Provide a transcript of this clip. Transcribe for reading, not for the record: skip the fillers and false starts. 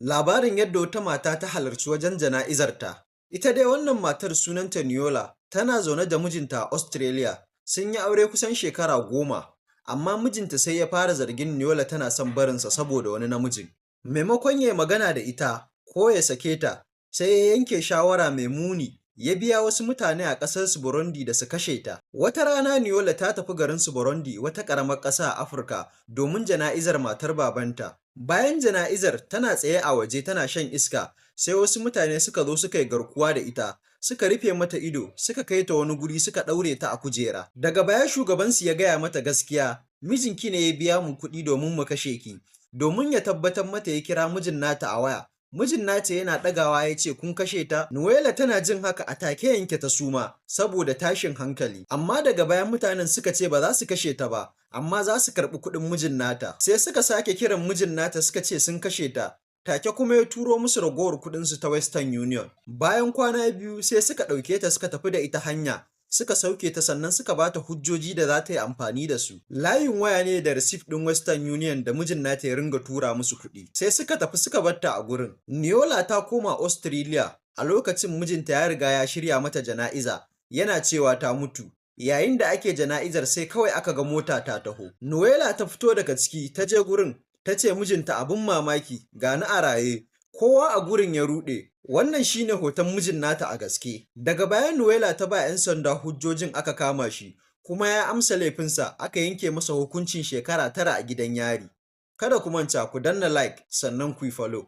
Labarin yadda wata mata ta halarci wajen jana'izarta. Ita dai wannan matar sunanta Niola, tana zaune da mijinta a Australia, sun yi aure kusan shekara 10, amma mijinta sai ya fara zargin Niola tana son barinsa saboda wani namijin. Maimakon ya yi magana da ita ko ya sake ta, sai ya yanke shawara mai muni, ya biya wasu mutane a ƙasar Burundi da su kashe ta. Wata rana Niola ta tafi garin Burundi, wata ƙaramar ƙasa a Afirka, domin jana'izar matar babanta. Bayan jana'izar, tana tsaye a waje tana shan iska, sai wasu mutane suka zo suka yi garkuwa da ita, suka rufe mata ido, suka kai ta wani guri suka ɗaure ta a kujera. Daga baya shugabansu ya gaya mata gaskiya, mijinki ne ya biya mu kuɗi domin mu kashe ki. Domin ya tabbatar mata ya kira mijin nata a waya. Mijin nata yana ɗagawa ya ce, kun kashe ta? Nuwela tana jin haka a take yanke ta suma saboda tashin hankali. Amma daga bayan mutanen suka ce ba za su kashe ta ba, amma za su karɓi kuɗin mijin nata. Sai suka sake kiran mijin nata suka ce sun kashe ta. Take kuma ya turo musu ragowar kuɗinsu ta Western Union. Bayan kwana biyu sai suka ɗauke ta suka tafi da ita hanya. Suka sauke ta sannan suka ba ta hujjoji da za ta yi amfani da su. Layin waya ne da receipt ɗin Western Union da mijin nata ya ringa tura musu kuɗi. Sai suka tafi suka bar ta a gurin. Niola ta koma Australia. A lokacin mijinta ya riga ya shirya mata jana'iza. Yana cewa ta mutu. Yayin da ake jana'izar sai kawai aka ga mota ta taho. Nuwela ta fito daga ciki ta je gurin. Ta ce mijinta abin mamaki, ga ni a raye. Kowa a gurin ya ruɗe. Wannan shine hoton mijin nata a gaske. Daga baya Nuwela ta ba 'yan sanda hujjojin aka kama shi, kuma ya amsa laifinsa, aka yanke masa hukuncin shekara 9 a gidan yari. Kada ku manta ku danna like sannan ku yi follow.